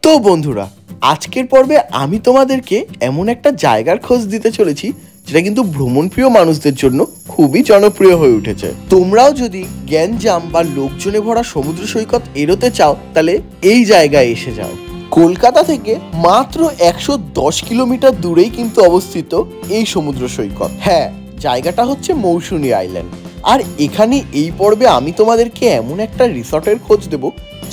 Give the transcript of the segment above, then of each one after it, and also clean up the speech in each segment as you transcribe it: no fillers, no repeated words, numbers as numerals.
তো বন্ধুরা, আজকের পর্বে আমি তোমাদেরকে এমন একটা জায়গার খোঁজ দিতে চলেছি যেটা কিন্তু ভ্রমণপ্রিয় মানুষদের জন্য খুবই জনপ্রিয় হয়ে উঠেছে। তোমরাও যদি গ্যাঞ্জাম বা লোকজনে ভরা সমুদ্র সৈকত এড়োতে চাও তাহলে এই জায়গায় এসে যাও। কলকাতা থেকে মাত্র 110 কিলোমিটার দূরেই কিন্তু অবস্থিত এই সমুদ্র সৈকত। হ্যাঁ, জায়গাটা হচ্ছে মৌসুনী আইল্যান্ড। আর এখানে এই পর্বে আমি তোমাদেরকে এমন একটা রিসর্টের খোঁজ দেব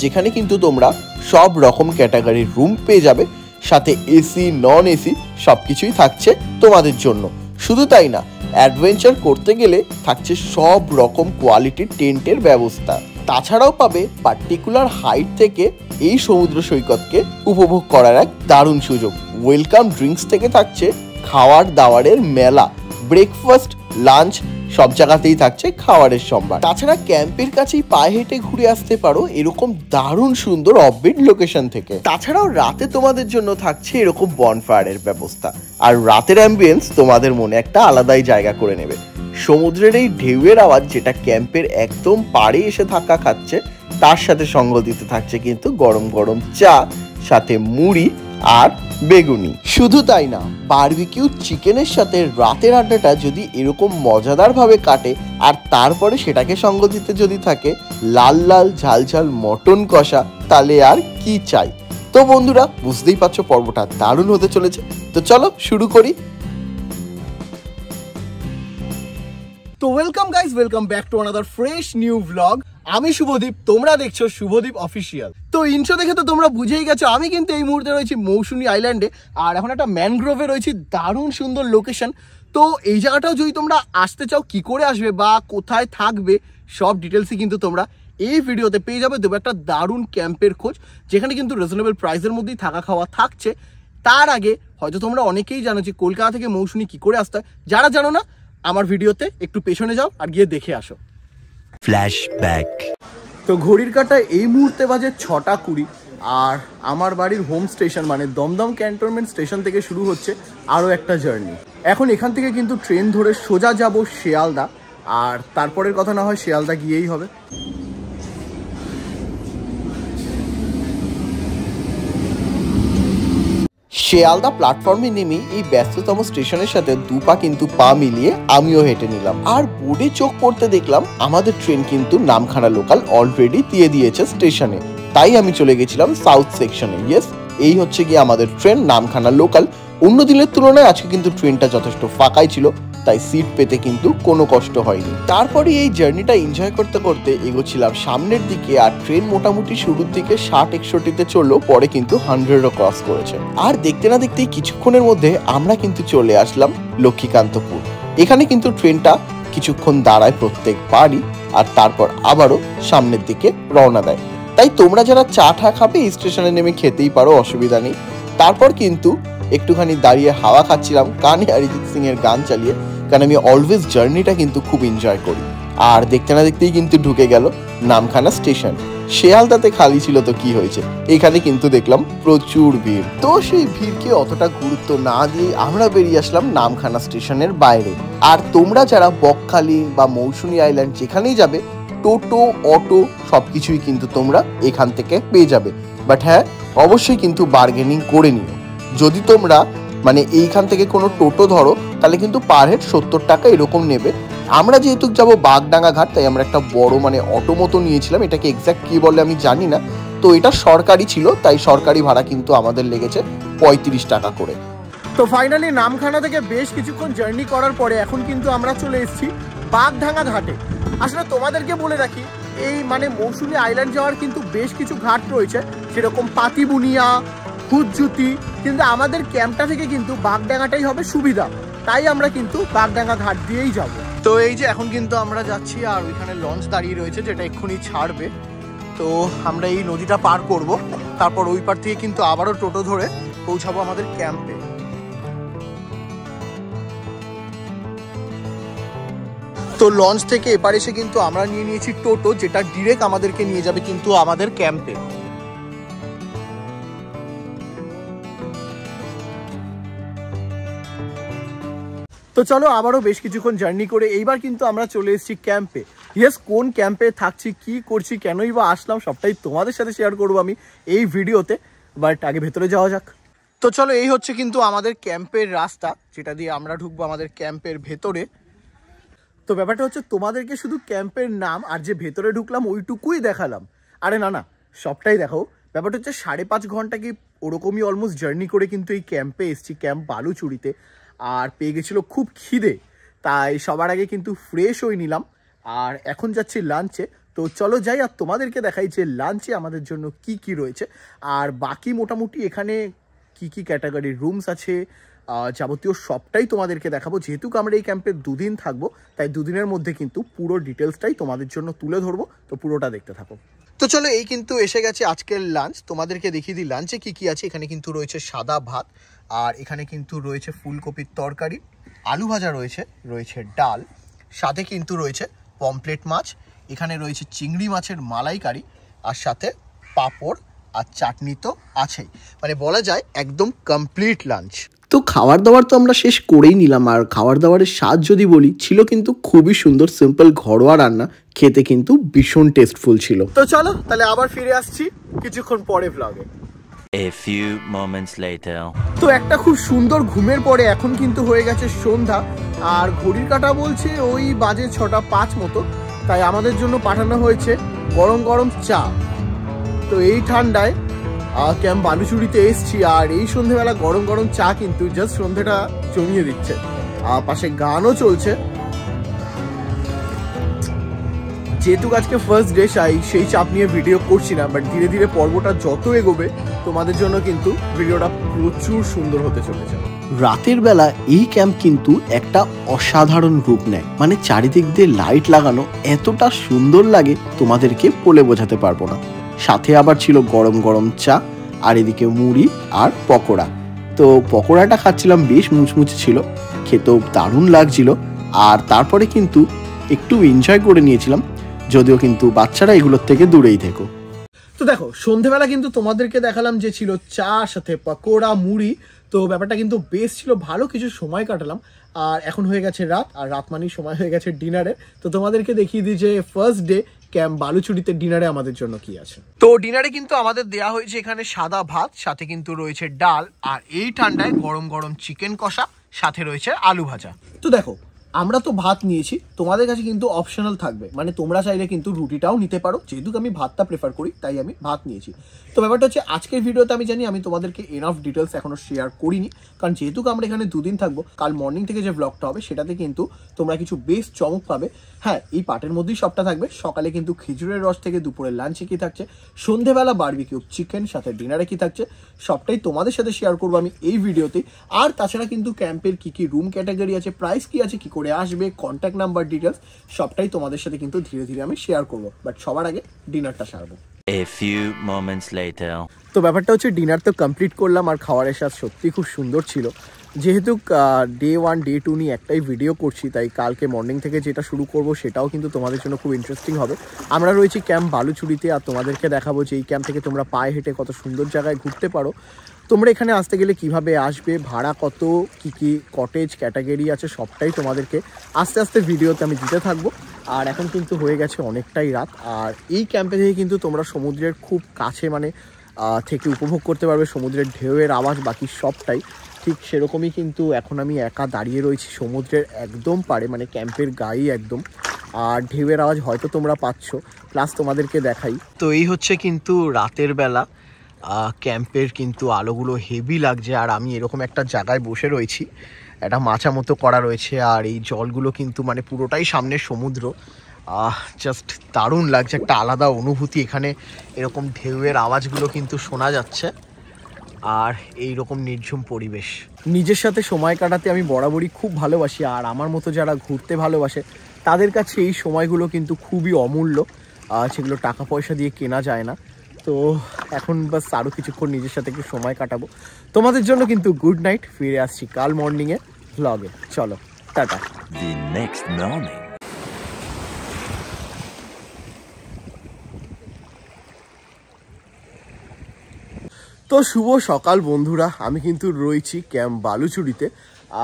যেখানে কিন্তু তোমরা সব রকম ক্যাটাগরির রুম পেয়ে যাবে, সাথে এসি নন এসি সবকিছুই থাকছে তোমাদের জন্য। শুধু তাই না, অ্যাডভেঞ্চার করতে গেলে থাকছে সব রকম কোয়ালিটির টেন্টের ব্যবস্থা। তাছাড়াও পাবে পার্টিকুলার হাইট থেকে এই সমুদ্র সৈকতকে উপভোগ করার এক দারুণ সুযোগ। ওয়েলকাম ড্রিঙ্কস থেকে থাকছে খাওয়ার দাওয়ারের মেলা, ব্রেকফাস্ট লাঞ্চ সব জায়গাতেই থাকছে খাবারের সম্ভার। তাছাড়া ক্যাম্পের কাছেই পায়ে হেঁটে ঘুরে আসতে পারো এরকম দারুণ সুন্দর অফবিট লোকেশন থেকে। তাছাড়াও রাতে তোমাদের জন্য থাকছে এরকম বনফায়ারের ব্যবস্থা, আর রাতের অ্যাম্বিয়েন্স তোমাদের মনে একটা আলাদাই জায়গা করে নেবে। সমুদ্রের এই ঢেউয়ের আওয়াজ যেটা ক্যাম্পের একদম পাড়ে এসে ধাক্কা খাচ্ছে, তার সাথে সঙ্গ দিতে থাকছে কিন্তু গরম গরম চা, সাথে মুড়ি আর বেগুনি। শুধু তাই না, বারবিকিউ চিকেনের সাথে রাতের আড্ডাটা যদি এরকম মজাদার ভাবে কাটে আর তারপরে সেটাকে সঙ্গ দিতে যদি থাকে লাল লাল ঝাল ঝাল মটন কষা, তাহলে আর কি চাই। তো বন্ধুরা, বুঝতেই পারছো পর্বটা দারুণ হতে চলেছে। তো চলো শুরু করি। তো welcome guys, welcome back to another fresh new vlog. আমি শুভদীপ, তোমরা দেখছো শুভদীপ অফিসিয়াল। তো ইন্ট্রো দেখে তো তোমরা বুঝেই গেছো আমি কিন্তু এই মুহূর্তে রয়েছি মৌসুনী আইল্যান্ডে, আর এখন একটা ম্যানগ্রোভে রয়েছি, দারুণ সুন্দর লোকেশন। তো এই জায়গাটাও যদি তোমরা আসতে চাও, কি করে আসবে বা কোথায় থাকবে সব ডিটেলসই কিন্তু তোমরা এই ভিডিওতে পেয়ে যাবে। দেবো একটা দারুণ ক্যাম্পের খোঁজ, যেখানে কিন্তু রিজনেবল প্রাইসের মধ্যেই থাকা খাওয়া থাকছে। তার আগে হয়তো তোমরা অনেকেই জানো যে কলকাতা থেকে মৌসুনী কি করে আসতে হয়। যারা জানো না, আমার ভিডিওতে একটু পেছনে যাও আর গিয়ে দেখে আসো। ফ্ল্যাশব্যাক। তো ঘড়ির কাঁটায় এই মুহূর্তে বাজে 6:20, আর আমার বাড়ির হোম স্টেশন মানে দমদম ক্যান্টনমেন্ট স্টেশন থেকে শুরু হচ্ছে আরও একটা জার্নি। এখন এখান থেকে কিন্তু ট্রেন ধরে সোজা যাব শিয়ালদা, আর তারপরের কথা না হয় শিয়ালদা গিয়েই হবে। শিয়ালদা প্ল্যাটফর্মে নেমে এই ব্যস্ততম স্টেশনের সাথে দুপা কিন্তু পা মিলিয়ে আমিও হেঁটে নিলাম, আর বোর্ডে চোখ পড়তে দেখলাম আমাদের ট্রেন কিন্তু নামখানা লোকাল অলরেডি দিয়ে দিয়েছে স্টেশনে। তাই আমি চলে গেছিলাম সাউথ সেকশনে। ইয়েস, এই হচ্ছে গিয়ে আমাদের ট্রেন নামখানা লোকাল। অন্য দিনের তুলনায় আজকে কিন্তু ট্রেনটা যথেষ্ট ফাঁকাই ছিল, তাই সিট পেতে কিন্তু কোনো কষ্ট হয়নি। তারপরে এই জার্নিটা এনজয় করতে করতে এগোচ্ছিলাম সামনের দিকে, আর ট্রেন মোটামুটি শুরুর দিকে 60-61-তে চললো, পরে কিন্তু 100-ও ক্রস করেছে। আর দেখতে না দেখতেই কিছুক্ষণের মধ্যে আমরা কিন্তু চলে আসলাম লক্ষ্মীকান্তপুর। এখানে কিন্তু ট্রেনটা কিছুক্ষণ দাঁড়ায় প্রত্যেক বাড়ি, আর তারপর আবারও সামনের দিকে রওনা দেয়। তাই তোমরা যারা চা ঠা খাবে এই স্টেশনে নেমে খেতেই পারো, অসুবিধা নেই। তারপর কিন্তু একটুখানি দাঁড়িয়ে হাওয়া খাচ্ছিলাম কানে অরিজিৎ সিং এর গান চালিয়ে, কারণ আমি অলওয়েজ জার্নিটা কিন্তু খুব এনজয় করি। আর দেখতে না দেখতেই কিন্তু ঢুকে গেল নামখানা স্টেশন। শিয়ালদাতে খালি ছিল তো কি হয়েছে, এখানে কিন্তু দেখলাম প্রচুর ভিড়। তো সেই ভিড়কে অতটা গুরুত্ব না দিয়ে আমরা বেরিয়ে আসলাম নামখানা স্টেশনের বাইরে। আর তোমরা যারা বকখালি বা মৌসুনী আইল্যান্ড যেখানেই যাবে, টোটো অটো সবকিছুই কিন্তু তোমরা এখান থেকে পেয়ে যাবে। বাট হ্যাঁ, অবশ্যই কিন্তু বার্গেনিং করে নিও। যদি তোমরা মানে এইখান থেকে কোনো টোটো ধরো তাহলে কিন্তু পার হেড 70 টাকা এরকম নেবে। আমরা যেহেতু যাবো বাগডাঙ্গা ঘাট, তাই আমরা একটা বড় মানে অটো মতো নিয়েছিলাম। এটাকে এক্স্যাক্ট কি বলে আমি জানি না, তো এটা সরকারি ছিল, তাই সরকারি ভাড়া কিন্তু আমাদের লেগেছে 35 টাকা করে। তো ফাইনালি নামখানা থেকে বেশ কিছুক্ষণ জার্নি করার পরে এখন কিন্তু আমরা চলে এসেছি বাগডাঙ্গা ঘাটে। আসলে তোমাদেরকে বলে রাখি, এই মানে মৌসুনী আইল্যান্ড যাওয়ার কিন্তু বেশ কিছু ঘাট রয়েছে, সেরকম পাতিবুনিয়া, হুজ্জুতি, কিন্তু আমাদের ক্যাম্পটা থেকে কিন্তু বাগডাঙ্গাটাই হবে সুবিধা, তাই আমরা কিন্তু বাগডাঙ্গা ঘাট দিয়েই যাব। তো এই যে এখন কিন্তু আমরা যাচ্ছি, আর ওইখানে লঞ্চ দাঁড়িয়ে রয়েছে যেটা এক্ষুনি ছাড়বে। তো আমরা এই নদীটা পার করব, তারপর ওই পার থেকে কিন্তু আবারও টোটো ধরে পৌঁছাবো আমাদের ক্যাম্পে। তো লঞ্চ থেকে এপার এসে কিন্তু আমরা নিয়ে নিয়েছি টোটো, যেটা ডিরেক্ট আমাদেরকে নিয়ে যাবে কিন্তু আমাদের ক্যাম্পে। তো চলো আবারও বেশ কিছুক্ষণ জার্নি করে এইবার কিন্তু আমরা চলে এসেছি ক্যাম্পে। ইয়েস, কোন ক্যাম্পে থাকছি, কি করছি, কেনই বা আসলাম, সবটাই তোমাদের সাথে শেয়ার করবো আমি এই ভিডিওতে। বাট আগে ভেতরে যাওয়া যাক। তো চলো, এই হচ্ছে কিন্তু আমাদের ক্যাম্পের রাস্তা, যেটা দিয়ে আমরা ঢুকবো আমাদের ক্যাম্পের ভেতরে। তো ব্যাপারটা হচ্ছে তোমাদেরকে শুধু ক্যাম্পের নাম আর যে ভেতরে ঢুকলাম ওইটুকুই দেখালাম। আরে না, সবটাই দেখাও। ব্যাপারটা হচ্ছে 5.5 ঘন্টা কি ওরকমই অলমোস্ট জার্নি করে কিন্তু এই ক্যাম্পে এসেছি, ক্যাম্প বালুচুরিতে। আর পেয়ে গেছিলো খুব খিদে, তাই সবার আগে কিন্তু ফ্রেশ হয়ে নিলাম আর এখন যাচ্ছি লাঞ্চে। তো চলো যাই আর তোমাদেরকে দেখাই যে লাঞ্চে আমাদের জন্য কি কি রয়েছে, আর বাকি মোটামুটি এখানে কি কি ক্যাটাগরির রুমস আছে যাবতীয় সবটাই তোমাদেরকে দেখাবো। যেহেতু আমরা এই ক্যাম্পে 2 দিন থাকবো, তাই 2 দিনের মধ্যে কিন্তু পুরো ডিটেলসটাই তোমাদের জন্য তুলে ধরবো। তো পুরোটা দেখতে থাকো। তো চলো, এই কিন্তু এসে গেছে আজকের লাঞ্চ। তোমাদেরকে দেখিয়ে দিই লাঞ্চে কি কি আছে। এখানে কিন্তু রয়েছে সাদা ভাত, আর এখানে কিন্তু রয়েছে ফুলকপির তরকারি, আলু ভাজা রয়েছে ডাল, সাথে কিন্তু রয়েছে পমপ্লেট মাছ, এখানে রয়েছে চিংড়ি মাছের মালাইকারি, আর সাথে পাঁপড় আর চাটনি তো আছেই। মানে বলা যায় একদম কমপ্লিট লাঞ্চ। তো খাবার দাবার তো আমরা শেষ করেই নিলাম, আর খাবার দাবারের স্বাদ যদি বলি ছিল কিন্তু খুবই সুন্দর, সিম্পল ঘরোয়া রান্না, খেতে কিন্তু ভীষণ টেস্টফুল ছিল। তো চলো তাহলে আবার ফিরে আসছি কিছুক্ষণ পরে ব্লগে। A few moments later. তো একটা খুব সুন্দর ঘুমের পরে এখন কিন্তু হয়ে গেছে সন্ধ্যা, আর ঘড়ির কাঁটা বলছে ওই বাজে 6:05 মতো। তাই আমাদের জন্য পাঠানো হয়েছে গরম গরম চা। তো এই ঠান্ডায় ক্যাম্প বালুচুরিতে এসছি, আর এই সন্ধ্যেবেলা গরম গরম চা কিন্তু জাস্ট সন্ধ্যেটা জমিয়ে দিচ্ছে। পাশে গানও চলছে। যেহেতু আজকে ফার্স্ট ডে, সেই চাপ নিয়ে ভিডিও করছি না, বাট ধীরে ধীরে পর্বটা যত এগোবে তোমাদের জন্য কিন্তু ভিডিওটা প্রচুর সুন্দর হতে চলেছে। রাতের বেলা এই ক্যাম্প কিন্তু একটা অসাধারণ রূপ নেয়। মানে চারিদিক দিয়ে লাইট লাগানো, এতটা সুন্দর লাগে তোমাদেরকে বলে বোঝাতে পারবো না। সাথে আবার ছিল গরম গরম চা, আর এদিকে মুড়ি আর পকোড়া। তো পকোড়াটা খাচ্ছিলাম, বেশ মুচমুচে ছিল, খেতেও দারুণ লাগছিল। আর তারপরে কিন্তু একটু এনজয় করে নিয়েছিলাম, যদিও কিন্তু বাচ্চারা এগুলোর থেকে দূরেই থেকো। তো দেখো, সন্ধেবেলা কিন্তু তোমাদেরকে দেখালাম যে ছিল চা, সাথে পকোড়া, মুড়ি। তো ব্যাপারটা কিন্তু বেশ ছিল, ভালো কিছু সময় কাটালাম। আর এখন হয়ে গেছে রাত, আর রাত মানেই সময় হয়ে গেছে ডিনারে। তো তোমাদেরকে দেখিয়ে দিই যে ফার্স্ট ডে ক্যাম্প বালুচুরিতে ডিনারে আমাদের জন্য কি আছে। তো ডিনারে কিন্তু আমাদের দেয়া হয়েছে এখানে সাদা ভাত, সাথে কিন্তু রয়েছে ডাল, আর এই ঠান্ডায় গরম গরম চিকেন কষা, সাথে রয়েছে আলু ভাজা। তো দেখো, আমরা তো ভাত নিয়েছি, তোমাদের কাছে কিন্তু অপশনাল থাকবে, মানে তোমরা চাইলে কিন্তু রুটিটাও নিতে পারো। যেহেতু আমি ভাতটা প্রেফার করি, তাই আমি ভাত নিয়েছি। তো ব্যাপারটা হচ্ছে আজকের ভিডিওতে আমি জানি আমি তোমাদেরকে এনাফ ডিটেলস এখনো শেয়ার করিনি, কারণ যেহেতু আমরা এখানে 2 দিন থাকবো, কাল মর্নিং থেকে যে ব্লগটা হবে সেটাতে কিন্তু তোমরা কিছু বেশ চমক পাবে। হ্যাঁ, এই পার্টের মধ্যেই সবটা থাকবে। সকালে কিন্তু খেজুরের রস থেকে দুপুরে লাঞ্চে কি থাকছে, সন্ধেবেলা বারবিকিউ চিকেন, সাথে ডিনারে কি থাকছে, সবটাই তোমাদের সাথে শেয়ার করবো আমি এই ভিডিওতে। আর তাছাড়া কিন্তু ক্যাম্পের কি কি রুম ক্যাটাগরি আছে, প্রাইস কি আছে, কি করে আসবে, কন্ট্যাক্ট নাম্বার ডিটেলস সবটাই তোমাদের সাথে কিন্তু ধীরে ধীরে আমি শেয়ার করবো। বাট সবার আগে ডিনারটা সারবো। A few moments later. তো ব্যাপারটা হচ্ছে ডিনার তো কমপ্লিট করলাম, আর খাবারের স্বাদ সত্যি খুব সুন্দর ছিল। যেহেতু ডে 1 ডে 2 নিয়ে একটাই ভিডিও করছি, তাই কালকে মর্নিং থেকে যেটা শুরু করব সেটাও কিন্তু তোমাদের জন্য খুব ইন্টারেস্টিং হবে। আমরা রয়েছি ক্যাম্প বালুচুরিতে, আর তোমাদেরকে দেখাবো যে এই ক্যাম্প থেকে তোমরা পায়ে হেঁটে কত সুন্দর জায়গায় ঘুরতে পারো। তোমরা এখানে আসতে গেলে কিভাবে আসবে, ভাড়া কত, কি কি কটেজ ক্যাটাগরি আছে, সবটাই তোমাদেরকে আস্তে আস্তে ভিডিওতে আমি দিতে থাকবো। আর এখন কিন্তু হয়ে গেছে অনেকটাই রাত, আর এই ক্যাম্পে থেকে কিন্তু তোমরা সমুদ্রের খুব কাছে মানে থেকে উপভোগ করতে পারবে সমুদ্রের ঢেউয়ের আওয়াজ, বাকি সবটাই। ঠিক সেরকমই কিন্তু এখন আমি একা দাঁড়িয়ে রয়েছি সমুদ্রের একদম পাড়ে, মানে ক্যাম্পের গায়ে একদম। আর ঢেউয়ের আওয়াজ হয়তো তোমরা পাচ্ছ, প্লাস তোমাদেরকে দেখাই। তো এই হচ্ছে কিন্তু রাতের বেলা ক্যাম্পের কিন্তু আলোগুলো হেভি লাগছে, আর আমি এরকম একটা জায়গায় বসে রয়েছি, একটা মাচা মতো করা রয়েছে, আর এই জলগুলো কিন্তু মানে পুরোটাই সামনে সমুদ্র। জাস্ট দারুণ লাগছে, একটা আলাদা অনুভূতি। এখানে এরকম ঢেউয়ের আওয়াজগুলো কিন্তু শোনা যাচ্ছে, আর এই রকম নির্ঝুম পরিবেশ। নিজের সাথে সময় কাটাতে আমি বরাবরই খুব ভালোবাসি, আর আমার মতো যারা ঘুরতে ভালোবাসে তাদের কাছে এই সময়গুলো কিন্তু খুবই অমূল্য, সেগুলো টাকা পয়সা দিয়ে কেনা যায় না। তো এখন বাস আরও কিছুক্ষণ নিজের সাথে একটু সময় কাটাবো। তোমাদের জন্য কিন্তু গুড নাইট, ফিরে আসছি কাল মর্নিংয়ে ব্লগে। চলো টাটা। The next morning. তো শুভ সকাল বন্ধুরা, আমি কিন্তু রয়েছি ক্যাম্প বালুচুরিতে।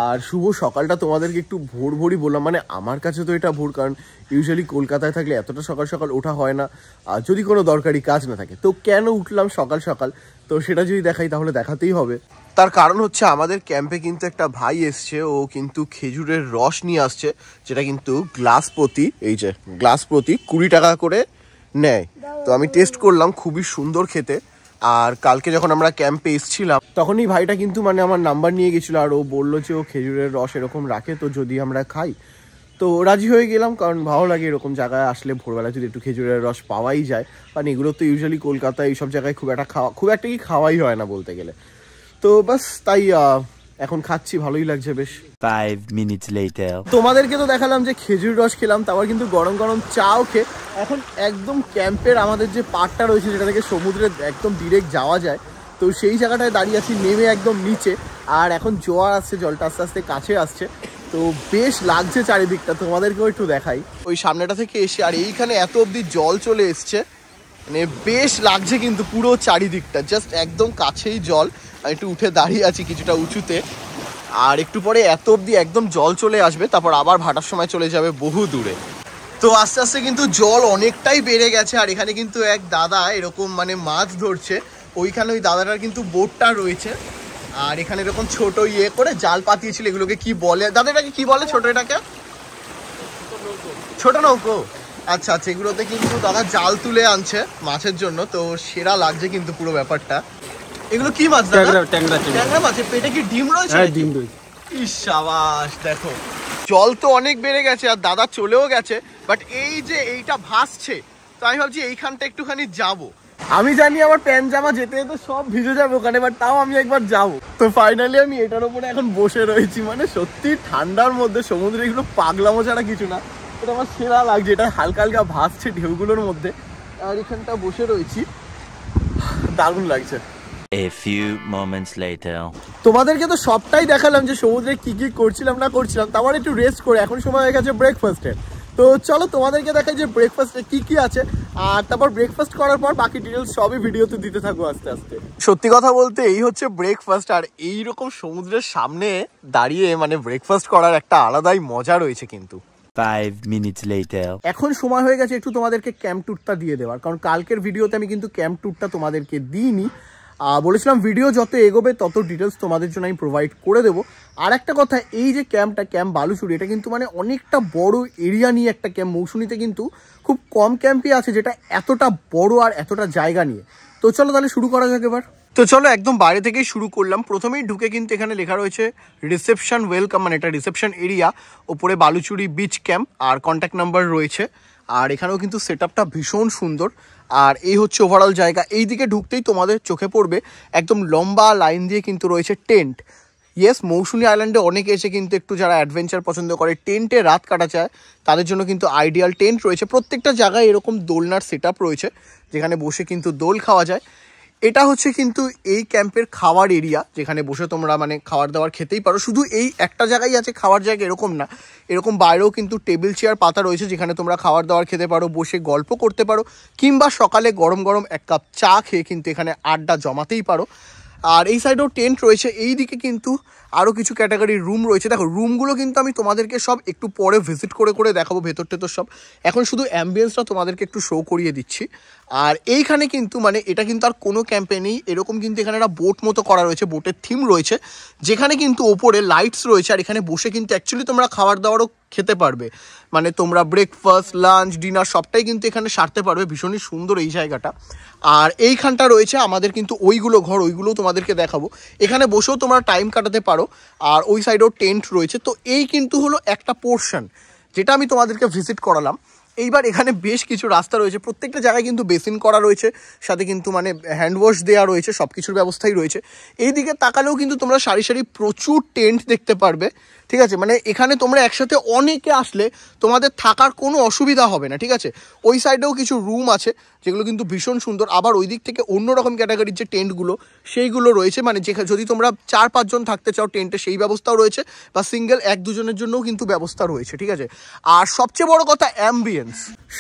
আর শুভ সকালটা তোমাদেরকে একটু ভোর ভোরই বললাম, মানে আমার কাছে তো এটা ভোর, কারণ ইউজুয়ালি কলকাতায় থাকলে এতটা সকাল সকাল ওঠা হয় না, আর যদি কোনো দরকারি কাজ না থাকে। তো কেন উঠলাম সকাল সকাল, তো সেটা যদি দেখাই তাহলে দেখাতেই হবে। তার কারণ হচ্ছে আমাদের ক্যাম্পে কিন্তু একটা ভাই এসছে, ও কিন্তু খেজুরের রস নিয়ে আসছে, যেটা কিন্তু গ্লাস প্রতি 20 টাকা করে নেয়। তো আমি টেস্ট করলাম, খুবই সুন্দর খেতে। আর কালকে যখন আমরা ক্যাম্পে এসেছিলাম তখনই ভাইটা কিন্তু মানে আমার নাম্বার নিয়ে গেছিলো, আর ও বললো যে ও খেজুরের রস এরকম রাখে, তো যদি আমরা খাই তো রাজি হয়ে গেলাম, কারণ ভালো লাগে এরকম জায়গায় আসলে ভোরবেলা যদি একটু খেজুরের রস পাওয়াই যায়। কারণ এগুলো তো ইউজুয়ালি কলকাতায় এইসব জায়গায় খুব একটা কি খাওয়াই হয় না বলতে গেলে। তো বাস তাই এখন খাচ্ছি, ভালোই লাগছে বেশ। 5 minutes later. তোমাদেরকে তো দেখালাম যে খেজুর রস খেলাম, তারপর কিন্তু গরম গরম চাও খেয়ে এখন একদম ক্যাম্পের আমাদের যে পাড়টা রয়েছে যেটা থেকে সমুদ্রে একদম ডিরেক্ট যাওয়া যায়, তো সেই জায়গাটায় দাঁড়িয়ে আছি, নেমে একদম নিচে। আর এখন জোয়ার আসছে, জলটা আস্তে আস্তে কাছে আসছে, তো বেশ লাগছে চারিদিকটা, তোমাদেরকেও একটু দেখাই। ওই সামনেটা থেকে এসে আর এইখানে এত অবধি জল চলে এসছে, মানে বেশ লাগছে কিন্তু পুরো চারিদিকটা, জাস্ট একদম কাছেই জল। আমি একটু উঠে দাঁড়িয়ে আছি কিছুটা উঁচুতে, আর একটু পরে এত অবধি একদম জল চলে আসবে, তারপর আবার ভাটার সময় চলে যাবে বহু দূরে। তো আস্তে আস্তে কিন্তু জল অনেকটাই বেড়ে গেছে, আর এখানে কিন্তু এক দাদা এরকম মানে মাছ ধরছে, ওইখানে ওই দাদাটার কিন্তু বোটটা রয়েছে, আর এখানে এরকম ছোট করে জাল পাতিয়েছিল। এগুলোকে কি বলে দাদা, এটাকে কি বলে ছোট, এটাকে ছোট নৌকো? আচ্ছা আচ্ছা, এগুলোতে কিন্তু দাদা জাল তুলে আনছে মাছের জন্য, তো সেরা লাগছে কিন্তু পুরো ব্যাপারটা। এগুলো কি মাছ দাদা? ট্যাংরা মাছের পেটে কি ডিম রয়েছে? হ্যাঁ, ডিম রয়েছে। ইস সাবাস, দেখো জল তো অনেক বেড়ে গেছে আর দাদা চলেও গেছে, বাট এই যে এইটা ভাসছে, তো আমি ভাবছি এইখানটা একটুখানি যাব। আমি জানি আমার প্যান্ট জামা যেতে যেতে সব ভিজে যাবে ওখানে, বাট তাও আমি একবার যাবো। তো ফাইনালি আমি এটার উপরে এখন বসে রয়েছি, মানে সত্যি ঠান্ডার মধ্যে সমুদ্রে এগুলো পাগলামো ছাড়া কিছু না। এটা আমার সেরা লাগছে, এটা হালকা হালকা ভাসছে ঢেউগুলোর মধ্যে, আর এখানটা বসে রয়েছি, দারুণ লাগছে। A few moments later. তোমাদেরকে তো সবটাই দেখালাম যে সমুদ্রে কি কি করছিলাম না করছিলাম, তারপর একটু রেস্ট করে এখন সময় হয়ে গেছে ব্রেকফাস্টের। তো চলো তোমাদেরকে দেখাই যে ব্রেকফাস্টে কি কি আছে, আর তারপর ব্রেকফাস্ট করার পর বাকি ডিটেলস সবই ভিডিওতে দিতে থাকবো আস্তে আস্তে। সত্যি কথা বলতে এই হচ্ছে ব্রেকফাস্ট, আর এইরকম সমুদ্রের সামনে দাঁড়িয়ে মানে ব্রেকফাস্ট করার একটা আলাদাই মজা রয়েছে কিন্তু। 5 minutes later. এখন সময় হয়ে গেছে একটু তোমাদেরকে ক্যাম্প ট্যুরটা দিয়ে দেওয়ার, কারণ কালকের ভিডিওতে আমি কিন্তু ক্যাম্প ট্যুরটা তোমাদেরকে দিইনি। বলেছিলাম ভিডিও যত এগোবে তত ডিটেলস তোমাদের জন্য আমি প্রোভাইড করে দেবো। আর একটা কথা, এই যে ক্যাম্প বালুচুরি, এটা কিন্তু মানে অনেকটা বড় এরিয়া নিয়ে একটা ক্যাম্প। মৌসুমীতে কিন্তু খুব কম ক্যাম্পই আছে যেটা এতটা বড় আর এতটা জায়গা নিয়ে। তো চলো তাহলে শুরু করা যাক এবার। তো চলো একদম বাইরে থেকেই শুরু করলাম। প্রথমেই ঢুকে কিন্তু এখানে লেখা রয়েছে রিসেপশন ওয়েলকাম, মানে এটা রিসেপশন এরিয়া, ওপরে বালুচুরি বিচ ক্যাম্প, আর কন্ট্যাক্ট নাম্বার রয়েছে। আর এখানেও কিন্তু সেটআপটা ভীষণ সুন্দর। আর এই হচ্ছে ওভারঅল জায়গা। এই দিকে ঢুকতেই তোমাদের চোখে পড়বে একদম লম্বা লাইন দিয়ে কিন্তু রয়েছে টেন্ট। ইয়েস, মৌসুমী আইল্যান্ডে অনেকে এসে কিন্তু একটু যারা অ্যাডভেঞ্চার পছন্দ করে, টেন্টে রাত কাটা চায়, তাদের জন্য কিন্তু আইডিয়াল টেন্ট রয়েছে। প্রত্যেকটা জায়গায় এরকম দোলনার সেটআপ রয়েছে, যেখানে বসে কিন্তু দোল খাওয়া যায়। এটা হচ্ছে কিন্তু এই ক্যাম্পের খাওয়ার এরিয়া, যেখানে বসে তোমরা মানে খাবার দাবার খেতেই পারো। শুধু এই একটা জায়গায় আছে খাওয়ার জায়গা এরকম না, এরকম বাইরেও কিন্তু টেবিল চেয়ার পাতা রয়েছে, যেখানে তোমরা খাবার দাবার খেতে পারো, বসে গল্প করতে পারো, কিংবা সকালে গরম গরম এক কাপ চা খেয়ে কিন্তু এখানে আড্ডা জমাতেই পারো। আর এই সাইডেও টেন্ট রয়েছে। এই দিকে কিন্তু আরও কিছু ক্যাটাগরির রুম রয়েছে। দেখো রুমগুলো কিন্তু আমি তোমাদেরকে সব একটু পরে ভিজিট করে করে দেখাবো ভেতর টেতর সব। এখন শুধু অ্যাম্বিয়েন্সটা তোমাদেরকে একটু শো করিয়ে দিচ্ছি। আর এইখানে কিন্তু মানে এটা কিন্তু আর কোনো ক্যাম্পে নেই, এরকম কিন্তু এখানে একটা বোট মতো করা রয়েছে, বোটের থিম রয়েছে, যেখানে কিন্তু ওপরে লাইটস রয়েছে। আর এখানে বসে কিন্তু অ্যাকচুয়ালি তোমরা খাবার দাবারও খেতে পারবে, মানে তোমরা ব্রেকফাস্ট, লাঞ্চ, ডিনার সবটাই কিন্তু এখানে সারতে পারবে। ভীষণই সুন্দর এই জায়গাটা। আর এইখানটা রয়েছে আমাদের কিন্তু ওইগুলো ঘর, ওইগুলোও তোমাদেরকে দেখাবো। এখানে বসেও তোমরা টাইম কাটাতে পারো। আর ওই সাইডেও টেন্ট রয়েছে। তো এই কিন্তু হলো একটা পোর্শন যেটা আমি তোমাদেরকে ভিজিট করালাম। এইবার এখানে বেশ কিছু রাস্তা রয়েছে, প্রত্যেকটা জায়গায় কিন্তু বেসিন করা রয়েছে, সাথে কিন্তু মানে হ্যান্ড ওয়াশ দেওয়া রয়েছে, সব কিছুর ব্যবস্থাই রয়েছে। এই দিকে তাকালেও কিন্তু তোমরা সারি সারি প্রচুর টেন্ট দেখতে পারবে, ঠিক আছে। মানে এখানে তোমরা একসাথে অনেকে আসলে তোমাদের থাকার কোনো অসুবিধা হবে না, ঠিক আছে। ওই সাইডেও কিছু রুম আছে যেগুলো কিন্তু ভীষণ সুন্দর। আবার ওই দিক থেকে অন্যরকম ক্যাটাগরির যে টেন্টগুলো সেইগুলো রয়েছে, মানে যদি তোমরা 4-5 জন থাকতে চাও টেন্টে সেই ব্যবস্থাও রয়েছে, বা সিঙ্গেল 1-2 জনের জন্যও কিন্তু ব্যবস্থা রয়েছে, ঠিক আছে। আর সবচেয়ে বড় কথা অ্যাম্বিয়েন্স।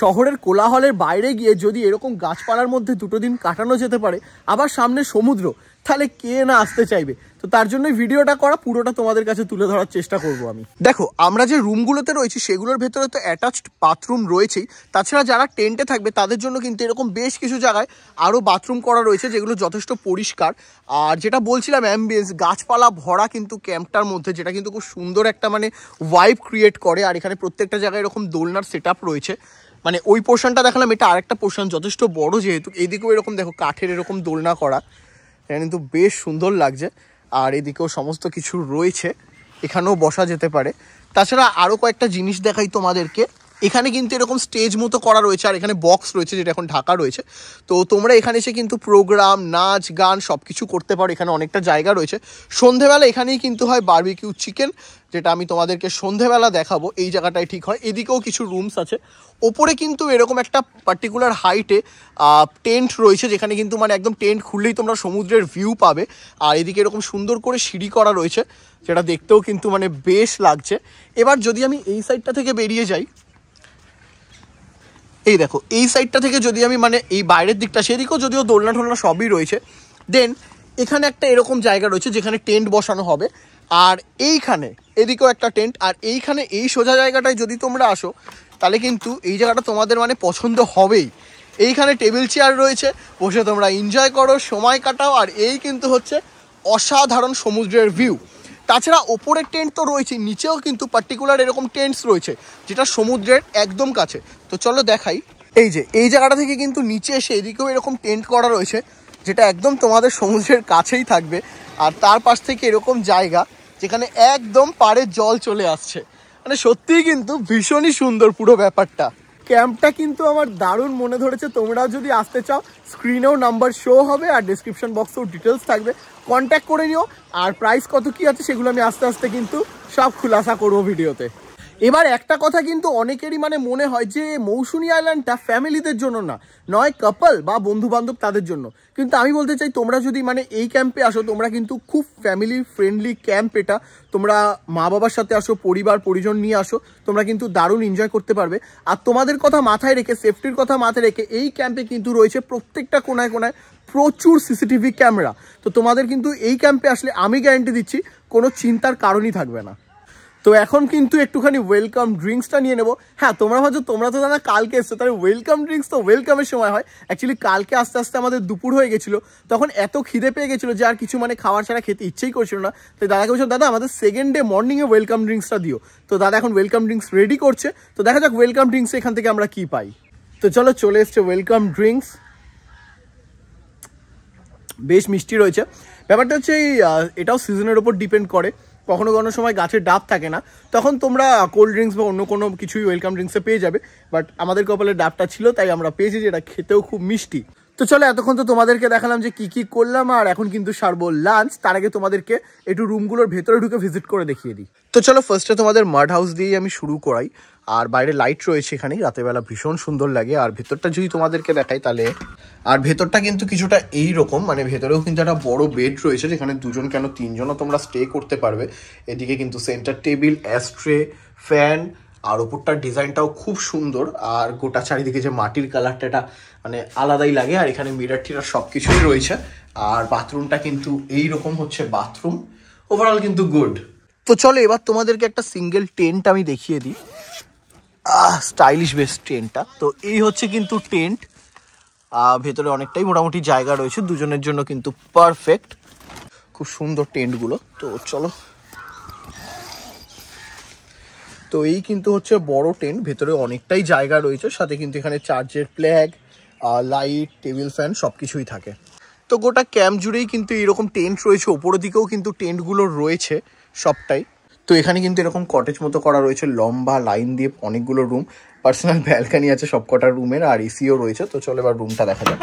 শহরের কোলাহলের বাইরে গিয়ে যদি এরকম গাছপালার মধ্যে 2 দিন কাটানো যেতে পারে, আবার সামনে সমুদ্র, তাহলে কে না আসতে চাইবে। তো তার জন্যই ভিডিওটা করা, পুরোটা তোমাদের কাছে তুলে ধরার চেষ্টা করব আমি। দেখো আমরা যে রুমগুলোতে রয়েছি সেগুলোর ভেতরে তো অ্যাটাচড বাথরুম রয়েছেই, তাছাড়া যারা টেন্টে থাকবে তাদের জন্য কিন্তু এরকম বেশ কিছু জায়গায় আরও বাথরুম করা রয়েছে যেগুলো যথেষ্ট পরিষ্কার। আর যেটা বলছিলাম অ্যাম্বিয়েন্স গাছপালা ভরা কিন্তু ক্যাম্পটার মধ্যে, যেটা কিন্তু খুব সুন্দর একটা মানে ভাইব ক্রিয়েট করে। আর এখানে প্রত্যেকটা জায়গায় এরকম দোলনার সেট আপ রয়েছে, মানে ওই পোর্শনটা দেখালাম, এটা আরেকটা পোর্শন যথেষ্ট বড় যেহেতু, এইদিকেও এরকম দেখো কাঠের এরকম দোলনা করা, এটা কিন্তু বেশ সুন্দর লাগছে। আর এদিকেও সমস্ত কিছু রয়েছে, এখানেও বসা যেতে পারে। তাছাড়া আরও কয়েকটা জিনিস দেখাই তোমাদেরকে, এখানে কিন্তু এরকম স্টেজ মতো করা রয়েছে আর এখানে বক্স রয়েছে যেটা এখন ঢাকা রয়েছে। তো তোমরা এখানে এসে কিন্তু প্রোগ্রাম, নাচ, গান সব কিছু করতে পারো। এখানে অনেকটা জায়গা রয়েছে। সন্ধেবেলা এখানেই কিন্তু হয় বারবিকিউ চিকেন, যেটা আমি তোমাদেরকে সন্ধেবেলা দেখাবো। এই জায়গাটায় ঠিক হয়। এদিকেও কিছু রুমস আছে। ওপরে কিন্তু এরকম একটা পার্টিকুলার হাইটে টেন্ট রয়েছে, যেখানে কিন্তু মানে একদম টেন্ট খুললেই তোমরা সমুদ্রের ভিউ পাবে। আর এদিকে এরকম সুন্দর করে সিঁড়ি করা রয়েছে, যেটা দেখতেও কিন্তু মানে বেশ লাগছে। এবার যদি আমি এই সাইডটা থেকে বেরিয়ে যাই, এই দেখো এই সাইডটা থেকে যদি আমি মানে এই বাইরের দিকটা, সেদিকেও যদিও দোলনা টোলনা সবই রয়েছে, দেন এখানে একটা এরকম জায়গা রয়েছে যেখানে টেন্ট বসানো হবে। আর এইখানে এদিকেও একটা টেন্ট, আর এইখানে এই সোজা জায়গাটায় যদি তোমরা আসো তাহলে কিন্তু এই জায়গাটা তোমাদের মানে পছন্দ হবেই। এইখানে টেবিল চেয়ার রয়েছে, বসে তোমরা এনজয় করো, সময় কাটাও। আর এই কিন্তু হচ্ছে অসাধারণ সমুদ্রের ভিউ। তাছাড়া ওপরের টেন্ট তো রয়েছে, নিচেও কিন্তু পার্টিকুলার এরকম টেন্টস রয়েছে যেটা সমুদ্রের একদম কাছে। তো চলো দেখাই। এই যে এই জায়গাটা থেকে কিন্তু নিচে এসে এদিকেও এরকম টেন্ট করা রয়েছে, যেটা একদম তোমাদের সমুদ্রের কাছেই থাকবে। আর তার পাশ থেকে এরকম জায়গা যেখানে একদম পাড়ে জল চলে আসছে, মানে সত্যিই কিন্তু ভীষণই সুন্দর পুরো ব্যাপারটা। ক্যাম্পটা কিন্তু আমার দারুণ মনে ধরেছে। তোমরাও যদি আসতে চাও, স্ক্রিনেও নাম্বার শো হবে আর ডিসক্রিপশন বক্সেও ডিটেলস থাকবে, কন্ট্যাক্ট করে নিও। আর প্রাইস কত কি আছে সেগুলো আমি আস্তে আস্তে কিন্তু সব খুলাসা করবো ভিডিওতে। এবার একটা কথা কিন্তু অনেকেরই মানে মনে হয় যে মৌসুনী আইল্যান্ডটা ফ্যামিলিদের জন্য না, নয় কাপল বা বন্ধু বান্ধব তাদের জন্য। কিন্তু আমি বলতে চাই তোমরা যদি মানে এই ক্যাম্পে আসো, তোমরা কিন্তু খুব ফ্যামিলি ফ্রেন্ডলি ক্যাম্প এটা। তোমরা মা বাবার সাথে আসো, পরিবার পরিজন নিয়ে আসো, তোমরা কিন্তু দারুণ এনজয় করতে পারবে। আর তোমাদের কথা মাথায় রেখে, সেফটির কথা মাথায় রেখে, এই ক্যাম্পে কিন্তু রয়েছে প্রত্যেকটা কোনায় কোনায় প্রচুর সিসিটিভি ক্যামেরা। তো তোমাদের কিন্তু এই ক্যাম্পে আসলে আমি গ্যারান্টি দিচ্ছি কোনো চিন্তার কারণই থাকবে না। তো এখন কিন্তু একটুখানি ওয়েলকাম ড্রিঙ্কসটা নিয়ে নেবো। হ্যাঁ, তোমরা ভাবছো তোমরা তো দাদা কালকে এসছো, তাহলে ওয়েলকাম ড্রিঙ্কস তো ওয়েলকামের সময় হয়। অ্যাকচুয়ালি কালকে আস্তে আস্তে আমাদের দুপুর হয়ে গেছিলো, তখন এত খিদে পেয়ে গেছিলো যে আর কিছু মানে খাবার ছাড়া খেতে ইচ্ছেই করছিল না। তো দাদাকে বলছিলাম দাদা আমাদের সেকেন্ড ডে মর্নিংয়ে ওয়েলকাম ড্রিঙ্কসটা দিও। তো দাদা এখন ওয়েলকাম ড্রিঙ্কস রেডি করছে। তো দেখা যাক ওয়েলকাম ড্রিঙ্কস এখান থেকে আমরা কি পাই। তো চলো চলে এসছে ওয়েলকাম ড্রিঙ্কস, বেশ মিষ্টি রয়েছে। ব্যাপারটা হচ্ছে এটাও সিজনের ওপর ডিপেন্ড করে। কখনো কোনো সময় গাছের ডাব থাকে না, তখন তোমরা কোল্ড ড্রিঙ্কস বা অন্য কোনো কিছুই ওয়েলকাম ড্রিঙ্কসে পেয়ে যাবে। বাট আমাদের কপালে ডাবটা ছিল, তাই আমরা পেয়েছি, যেটা খেতেও খুব মিষ্টি। তো চলো এতক্ষণ তো তোমাদেরকে দেখালাম যে কি করলাম, আর এখন কিন্তু সারবো লাঞ্চ। তার আগে তোমাদেরকে একটু রুমগুলোর ভেতরে ঢুকে ভিজিট করে দেখিয়ে দিই। তো চলো ফার্স্টে তোমাদের মাড হাউস দিয়েই আমি শুরু করাই। আর বাইরে লাইট রয়েছে এখানে, রাতের বেলা ভীষণ সুন্দর লাগে। আর ভেতরটা যদি তোমাদেরকে দেখাই তাহলে, আর ভেতরটা কিন্তু কিছুটা এইরকম, মানে ভেতরেও কিন্তু একটা বড় বেড রয়েছে যেখানে দুজন কেন তিনজনও তোমরা স্টে করতে পারবে। এদিকে কিন্তু সেন্টার টেবিল, অ্যাস্ট্রে, ফ্যান, আর ওপরটার ডিজাইনটাও খুব সুন্দর। আর গোটা চারিদিকে যে মাটির কালারটা, এটা মানে আলাদাই লাগে। আর এখানে মিরার টিরার সব কিছুই রয়েছে। আর বাথরুমটা কিন্তু এইরকম হচ্ছে বাথরুম। ওভারঅল কিন্তু গুড। তো চলো এবার তোমাদেরকে একটা সিঙ্গেল টেন্ট আমি দেখিয়ে দিই। স্টাইলিশ বেশ টেন্টটা। তো এই হচ্ছে কিন্তু টেন্ট, ভেতরে অনেকটাই মোটামুটি জায়গা রয়েছে, দুজনের জন্য কিন্তু পারফেক্ট। খুব সুন্দর টেন্টগুলো। তো চলো, তো এই কিন্তু হচ্ছে বড় টেন্ট, ভেতরে অনেকটাই জায়গা রয়েছে, সাথে কিন্তু এখানে চার্জের প্লাগ, লাইট, টেবিল ফ্যান সব কিছুই থাকে। তো গোটা ক্যাম্প জুড়েই কিন্তু এরকম টেন্ট রয়েছে, ওপরের দিকেও কিন্তু টেন্টগুলো রয়েছে সবটাই। তো এখানে কিন্তু এরকম কটেজ মতো করা রয়েছে, লম্বা লাইন দিয়ে অনেকগুলো রুম, পার্সোনাল ব্যালকানি আছে সব কটা রুমের, আর এসিও রয়েছে। তো চলো এবার রুমটা দেখা যাক।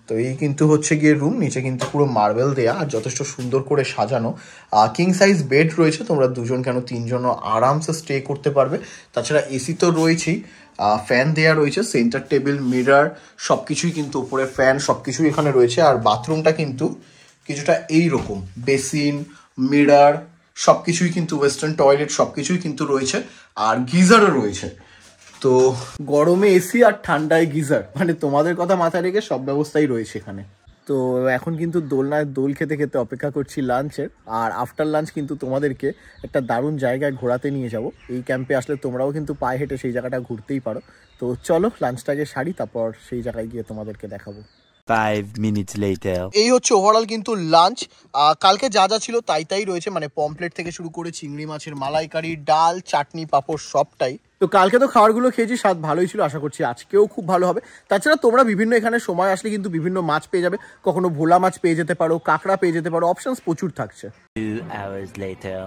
তো এই কিন্তু হচ্ছে গিয়ে রুম, নিচে কিন্তু পুরো মার্বেল দেয়া আর যথেষ্ট সুন্দর করে সাজানো। কিং সাইজ বেড রয়েছে, তোমরা দুজন কেন তিনজনও আরামসে স্টে করতে পারবে। তাছাড়া এসি তো রয়েছেই, ফ্যান দেয়া রয়েছে, সেন্টার টেবিল, মিরার সব কিছুই কিন্তু, উপরে ফ্যান সব কিছুই এখানে রয়েছে। আর বাথরুমটা কিন্তু কিছুটা এইরকম, বেসিন, মিরার সব কিছুই কিন্তু, ওয়েস্টার্ন টয়লেট সব কিছুই কিন্তু রয়েছে। আর গিজারও রয়েছে। তো গরমে এসি আর ঠান্ডায় গিজার, মানে তোমাদের কথা মাথায় রেখে সব ব্যবস্থাই রয়েছে এখানে। তো এখন কিন্তু দোলনায় দোল খেতে খেতে অপেক্ষা করছি লাঞ্চের। আর আফটার লাঞ্চ কিন্তু তোমাদেরকে একটা দারুণ জায়গায় ঘোরাতে নিয়ে যাব। এই ক্যাম্পে আসলে তোমরাও কিন্তু পায়ে হেঁটে সেই জায়গাটা ঘুরতেই পারো। তো চলো লাঞ্চটাকে সারি, তারপর সেই জায়গায় গিয়ে তোমাদেরকে দেখাবো। 5 minutes later. এই হচ্ছে ওভারঅল কিন্তু লাঞ্চ। কালকে যা যা ছিল তাই রয়েছে, মানে পমপ্লেট থেকে শুরু করে চিংড়ি মাছের মালাইকারি, ডাল, চাটনি, পাঁপড় সবটাই। তো কালকে তো খাবারগুলো খেয়েছি, স্বাদ ভালোই ছিল, আশা করছি আজকেও খুব ভালো হবে। তাছাড়া তোমরা বিভিন্ন এখানে সময় আসলে কিন্তু বিভিন্ন মাছ পেয়ে যাবে, কখনো ভোলা মাছ পেয়ে যেতে পারো, কাঁকড়া পেয়ে যেতে পারো, অপশনস প্রচুর থাকছে। 2 hours later.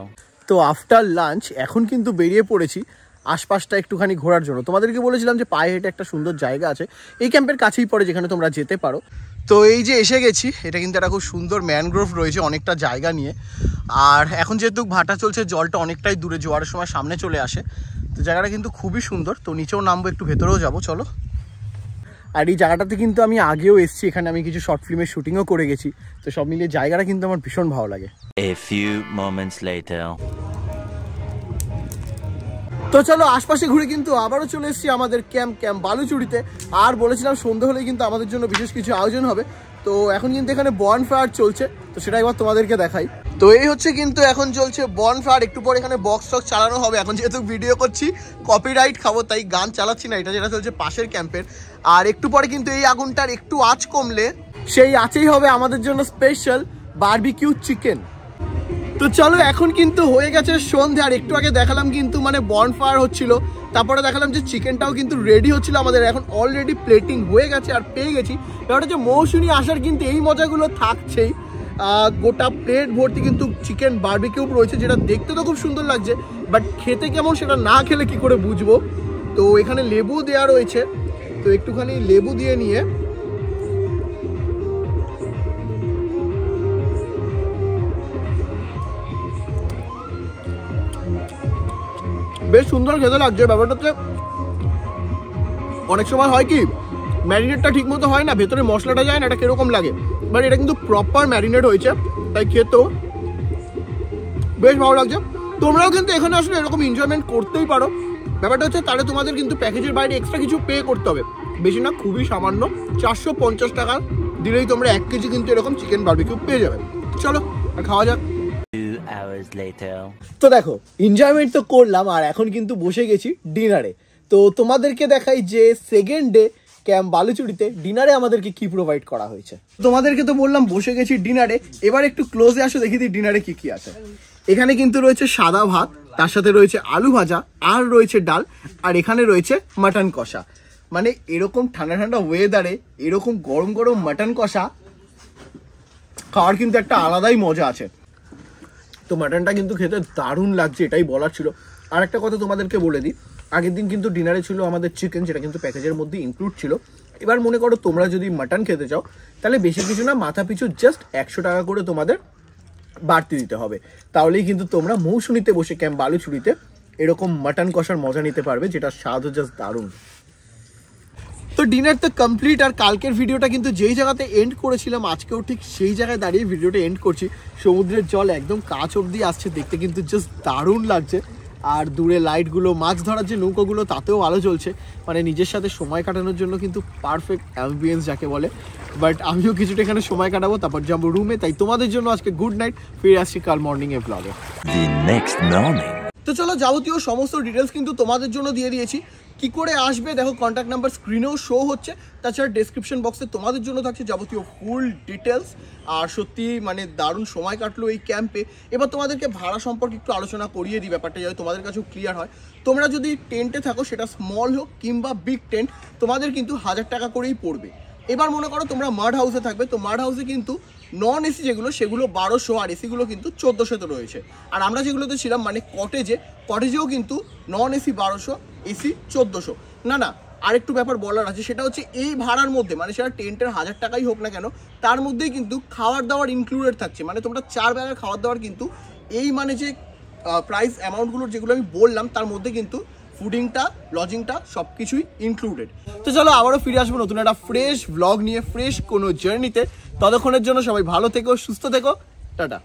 তো আফটার লাঞ্চ এখন কিন্তু বেরিয়ে পড়েছি আশপাশটা একটুখানি ঘোরার জন্য। তোমাদেরকে বলেছিলাম যে পায়ে হেঁটে একটা সুন্দর জায়গা আছে এই ক্যাম্পের কাছেই পড়ে, যেখানে তোমরা যেতে পারো। তো এই যে এসে গেছি, এটা কিন্তু একটা খুব সুন্দর ম্যানগ্রোভ রয়েছে অনেকটা জায়গা নিয়ে। আর এখন যেহেতু ভাটা চলছে, জলটা অনেকটাই দূরে, জোয়ারের সময় সামনে চলে আসে। তো জায়গাটা কিন্তু খুবই সুন্দর। তো নিচেও নামবো, একটু ভেতরেও যাবো, চলো। আর এই জায়গাটাতে কিন্তু আমি আগেও এসেছি, এখানে আমি কিছু শর্ট ফিল্মের শুটিংও করে গেছি। তো সব মিলিয়ে জায়গাটা কিন্তু আমার ভীষণ ভালো লাগে। A few moments later. তো চলো আশপাশে ঘুরে কিন্তু আবারও চলে এসেছি আমাদের ক্যাম্প বালুচুড়িতে। আর বলেছিলাম সন্ধ্যে হলেই কিন্তু আমাদের জন্য বিশেষ কিছু আয়োজন হবে। তো এখন কিন্তু এখানে বনফায়ার চলছে, তো সেটা একবার তোমাদেরকে দেখাই। তো এই হচ্ছে কিন্তু এখন চলছে বনফায়ার। একটু পর এখানে বক্স টক্স চালানো হবে। এখন যেহেতু ভিডিও করছি কপিরাইট খাবো, তাই গান চালাচ্ছি না, এটা যেটা চলছে পাশের ক্যাম্পের। আর একটু পরে কিন্তু এই আগুনটার একটু আঁচ কমলে সেই আঁচেই হবে আমাদের জন্য স্পেশাল বারবিকিউ চিকেন। তো চলো এখন কিন্তু হয়ে গেছে সন্ধ্যে। আর একটু আগে দেখালাম কিন্তু মানে বনফায়ার হচ্ছিল, তারপরে দেখালাম যে চিকেনটাও কিন্তু রেডি হচ্ছিল আমাদের। এখন অলরেডি প্লেটিং হয়ে গেছে আর পেয়ে গেছি। এবার হচ্ছে মৌসুমী আসার কিন্তু এই মজাগুলো থাকছেই। গোটা প্লেট ভর্তি কিন্তু চিকেন বারবিকিউ রয়েছে, যেটা দেখতে তো খুব সুন্দর লাগছে, বাট খেতে কেমন সেটা না খেলে কি করে বুঝবো। তো এখানে লেবু দেওয়া রয়েছে, তো একটুখানি লেবু দিয়ে নিয়ে বেশ সুন্দর খেতে লাগছে। ব্যাপারটা হচ্ছে অনেক সময় হয় কি ম্যারিনেটটা ঠিক মতো হয় না, ভেতরে মশলাটা যায় না, এটা কিরকম লাগে। বাট এটা কিন্তু প্রপার ম্যারিনেট হয়েছে, তাই খেতেও বেশ ভালো লাগছে। তোমরাও কিন্তু এখানে আসলে এরকম এনজয়মেন্ট করতেই পারো। ব্যাপারটা হচ্ছে তাহলে তোমাদের কিন্তু প্যাকেজের বাইরে এক্সট্রা কিছু পে করতে হবে, বেশি না, খুবই সামান্য। 450 টাকা দিলেই তোমরা 1 কেজি কিন্তু এরকম চিকেন বারবিকিউ পেয়ে যাবে। চলো আর খাওয়া যাক। 2 hours later. তো দেখো এনজয়মেন্ট তো করলাম, আর এখন কিন্তু বসে গেছি ডিনারে। তো তোমাদেরকে দেখাই যে সেকেন্ড ডে ক্যাম্প বালুচুড়িতে ডিনারে আমাদেরকে কি প্রোভাইড করা হয়েছে। তোমাদেরকে তো বললাম বসে গেছি ডিনারে, এবার একটু ক্লোজে আসো, দেখি দিই ডিনারে কি কি আছে। এখানে কিন্তু রয়েছে সাদা ভাত, তার সাথে রয়েছে আলু ভাজা, আর রয়েছে ডাল, আর এখানে রয়েছে মাটন কষা। মানে এরকম ঠান্ডা ঠান্ডা ওয়েদারে এরকম গরম গরম মাটন কষা খাওয়ার কিন্তু একটা আলাদাই মজা আছে। তো মাটনটা কিন্তু খেতে দারুণ লাগছে, এটাই বলার ছিল। আর একটা কথা তোমাদেরকে বলে দিই, আগের দিন কিন্তু ডিনারে ছিল আমাদের চিকেন, যেটা কিন্তু প্যাকেজের মধ্যে ইনক্লুড ছিল। এবার মনে করো তোমরা যদি মাটন খেতে চাও, তাহলে বেশি কিছু না, মাথা পিছু জাস্ট 100 টাকা করে তোমাদের বাড়তি দিতে হবে। তাহলেই কিন্তু তোমরা মৌসুমীতে বসে ক্যাম্প বালুচুড়িতে এরকম মাটন কষার মজা নিতে পারবে, যেটা স্বাদও জাস্ট দারুণ। তো ডিনার তো কমপ্লিট। আর কালকের ভিডিওটা কিন্তু যেই জায়গাতে এন্ড করেছিলাম, আজকেও ঠিক সেই জায়গায় দাঁড়িয়ে ভিডিওটা এন্ড করছি। সমুদ্রের জল একদম কাছ অবধি আসছে, দেখতে কিন্তু জাস্ট দারুণ লাগছে। আর দূরে লাইটগুলো, মাছ ধরার যে নৌকোগুলো, তাতেও আলো চলছে। মানে নিজের সাথে সময় কাটানোর জন্য কিন্তু পারফেক্ট অ্যাম্বিয়েন্স যাকে বলে। বাট আমিও কিছুটা এখানে সময় কাটাবো, তারপর যাবো রুমে। তাই তোমাদের জন্য আজকে গুড নাইট, ফিরে আসছি কাল মর্নিংয়ে ব্লগে। The next morning. তো চলো যাবতীয় সমস্ত ডিটেলস কিন্তু তোমাদের জন্য দিয়ে দিয়েছি। কি করে আসবে দেখো, কন্ট্যাক্ট নাম্বার স্ক্রিনেও শো হচ্ছে, তাছাড়া ডেসক্রিপশন বক্সে তোমাদের জন্য থাকছে যাবতীয় ফুল ডিটেলস। আর সত্যি মানে দারুণ সময় কাটলো এই ক্যাম্পে। এবার তোমাদেরকে ভাড়া সম্পর্কে একটু আলোচনা করিয়ে দিই, ব্যাপারটা যাতে তোমাদের কাছেও ক্লিয়ার হয়। তোমরা যদি টেন্টে থাকো, সেটা স্মল হোক কিংবা বিগ টেন্ট, তোমাদের কিন্তু 1000 টাকা করেই পড়বে। এবার মনে করো তোমরা মাড হাউসে থাকবে, তো মাড হাউসে কিন্তু নন এসি যেগুলো সেগুলো 1200, আর এসিগুলো কিন্তু 1400 রয়েছে। আর আমরা যেগুলোতে ছিলাম মানে কটেজেও কিন্তু নন এসি 1200, এসি 1400। না আরেকটু ব্যাপার বলার আছে, সেটা হচ্ছে এই ভাড়ার মধ্যে, মানে সেটা টেন্টের 1000 টাকাই হোক না কেন, তার মধ্যেই কিন্তু খাওয়ার দাওয়ার ইনক্লুডেড থাকছে। মানে তোমরা 4 বেলার খাওয়ার দাওয়ার কিন্তু এই মানে যে প্রাইস অ্যামাউন্টগুলোর যেগুলো আমি বললাম, তার মধ্যে কিন্তু ফুডিংটা, লজিংটা সব কিছুই ইনক্লুডেড। তো চলো আবারও ফিরে আসবো নতুন একটা ফ্রেশ ব্লগ নিয়ে, ফ্রেশ কোনো জার্নিতে। ততক্ষণের জন্য সবাই ভালো থেকো, সুস্থ থেকো, টাটা।